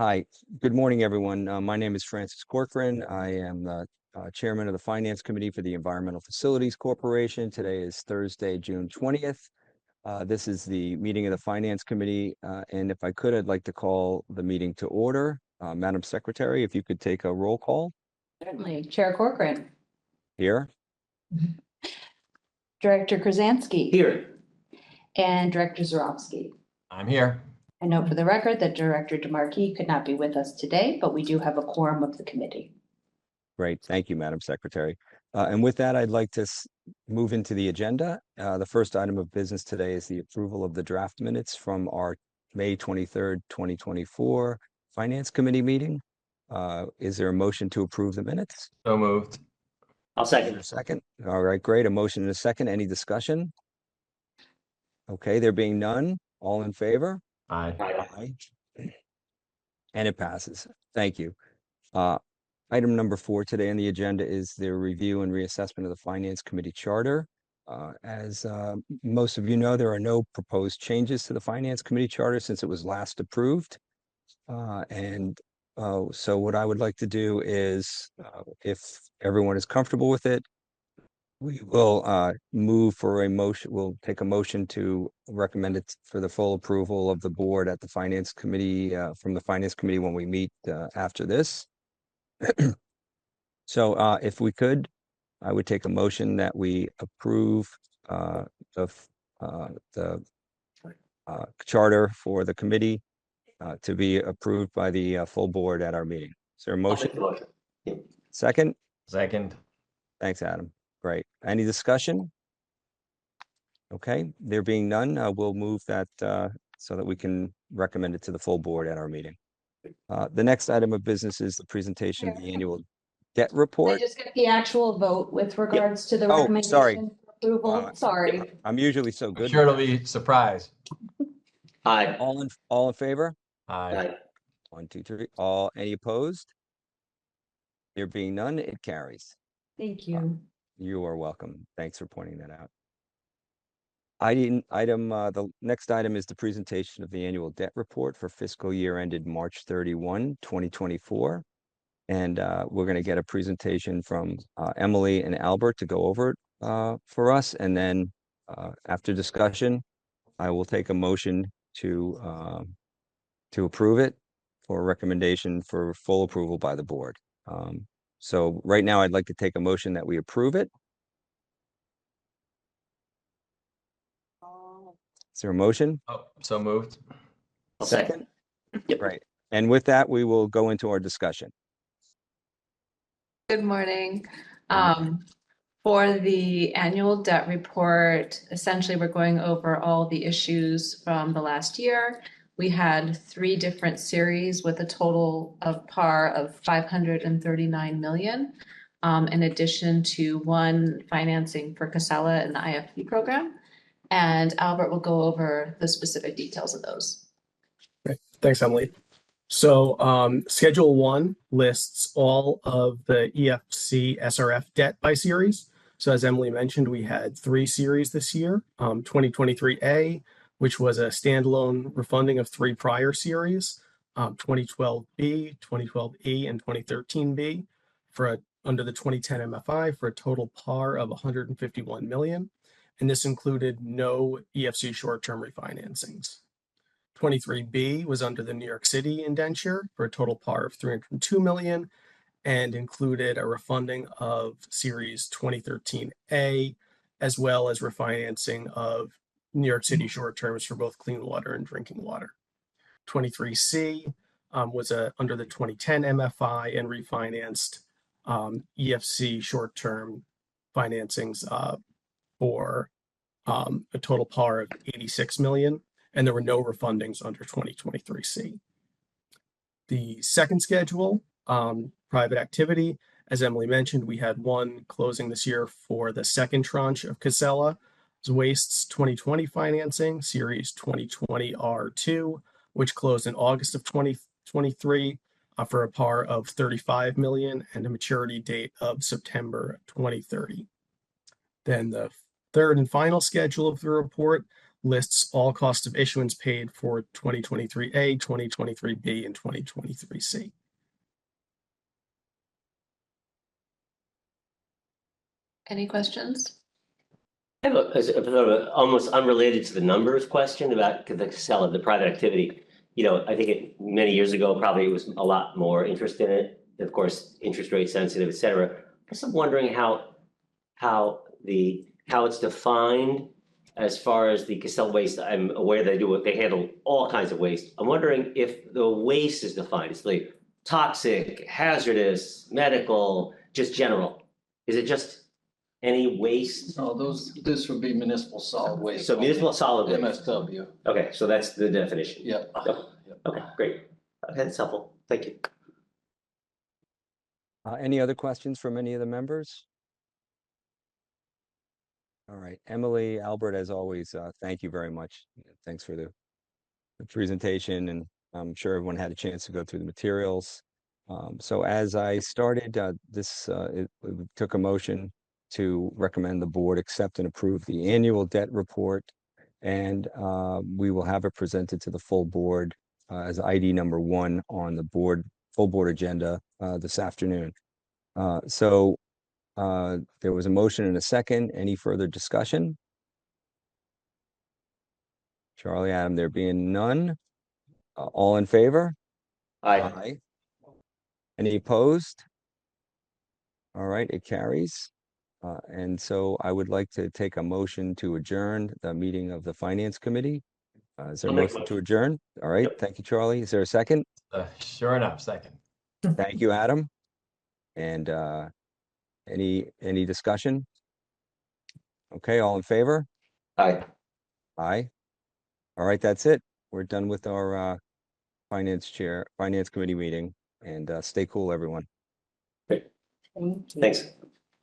Hi, good morning, everyone. My name is Francis Corcoran. I am the Chairman of the Finance Committee for the Environmental Facilities Corporation. Today is Thursday, June 20th. This is the meeting of the Finance Committee, and if I could, I'd like to call the meeting to order. Madam Secretary, if you could take a roll call. Certainly. Chair Corcoran. Here. Director Krasansky. Here. And Director Zarowski. I'm here. I note for the record that Director DeMarquis could not be with us today, but we do have a quorum of the committee. Great. Thank you, Madam Secretary. And with that, I'd like to move into the agenda. The first item of business today is the approval of the draft minutes from our May 23rd, 2024 Finance Committee meeting. Is there a motion to approve the minutes? So moved. I'll second. Second. All right, great. A motion and a second. Any discussion? Okay, there being none. All in favor? Aye. Aye. And it passes. Thank you. Item number 4 today on the agenda is the review and reassessment of the Finance Committee Charter. As most of you know, there are no proposed changes to the Finance Committee Charter since it was last approved. So what I would like to do is, if everyone is comfortable with it, we will move for a motion. We'll take a motion to recommend it for the full approval of the board at the Finance Committee, from the Finance Committee when we meet after this. So if we could, I would take a motion that we approve the charter for the committee to be approved by the full board at our meeting. Is there a motion? Second? Second. Thanks, Adam. Great. Any discussion? Okay, there being none, we'll move that so that we can recommend it to the full board at our meeting. The next item of business is the presentation of the annual debt report. I just got the actual vote with regards to the Oh, recommendation sorry. for approval. Sorry. I'm usually so I'm good. sure it'll be a surprise. Aye. All in favor? Aye. 1, 2, 3. Any opposed? There being none, it carries. Thank you. You are welcome. Thanks for pointing that out. The next item is the presentation of the annual debt report for fiscal year ended March 31, 2024. And we're going to get a presentation from Emily and Albert to go over it for us. And then after discussion, I will take a motion to approve it for recommendation for full approval by the board. So right now, I'd like to take a motion that we approve it. Is there a motion? Oh, so moved. Second? Yep. Right. And with that, we will go into our discussion. Good morning. For the annual debt report, essentially, we're going over all the issues from the last year. We had 3 different series with a total of par of 539 million, in addition to 1 financing for Casella and the IFP program. And Albert will go over the specific details of those. Great. Thanks, Emily. So Schedule 1 lists all of the EFC SRF debt by series. So as Emily mentioned, we had 3 series this year. 2023A, which was a standalone refunding of 3 prior series, 2012B, 2012E, and 2013B under the 2010 MFI for a total par of 151 million. And this included no EFC short-term refinancings. 23B was under the New York City indenture for a total par of 302 million and included a refunding of series 2013A, as well as refinancing of New York City short terms for both clean water and drinking water. 23C was under the 2010 MFI and refinanced EFC short-term financings for a total par of 86 million, and there were no refundings under 2023C. The second schedule, private activity, as Emily mentioned, we had 1 closing this year for the second tranche of Casella Waste's 2020 financing, series 2020 R2, which closed in August of 2023 for a par of 35 million and a maturity date of September 2030. Then the third and final schedule of the report lists all costs of issuance paid for 2023A, 2023B, and 2023C. Any questions? I have a sort of almost unrelated to the numbers question about the Casella, the private activity. You know, I think many years ago, probably it was a lot more interest in it. Of course, interest rate sensitive, et cetera. I guess I'm wondering how it's defined as far as the Casella waste. I'm aware they handle all kinds of waste. I'm wondering if the waste is defined. It's like toxic, hazardous, medical, just general. Is it just any waste? No, this would be municipal solid waste. So municipal solid waste. MSW, Okay, so that's the definition. yeah. Okay, great. Okay, that's helpful. Thank you. Any other questions from any of the members? All right, Emily, Albert, as always, thank you very much. Thanks for the presentation, and I'm sure everyone had a chance to go through the materials. So as I started, it took a motion to recommend the board accept and approve the annual debt report, and we will have it presented to the full board as ID number 1 on the full board agenda this afternoon. There was a motion and a second. Any further discussion? Charlie, Adam, there being none. All in favor? Aye. Any opposed? All right, it carries. And so I would like to take a motion to adjourn the meeting of the Finance Committee. Is there a I'll make a motion to adjourn? All right, Yep. thank you, Charlie. Is there a second? Sure enough, second. Thank you, Adam. And any discussion? Okay, all in favor? Aye. Aye. All right, that's it. We're done with our Finance Committee meeting, and stay cool, everyone. Thank you. Thanks.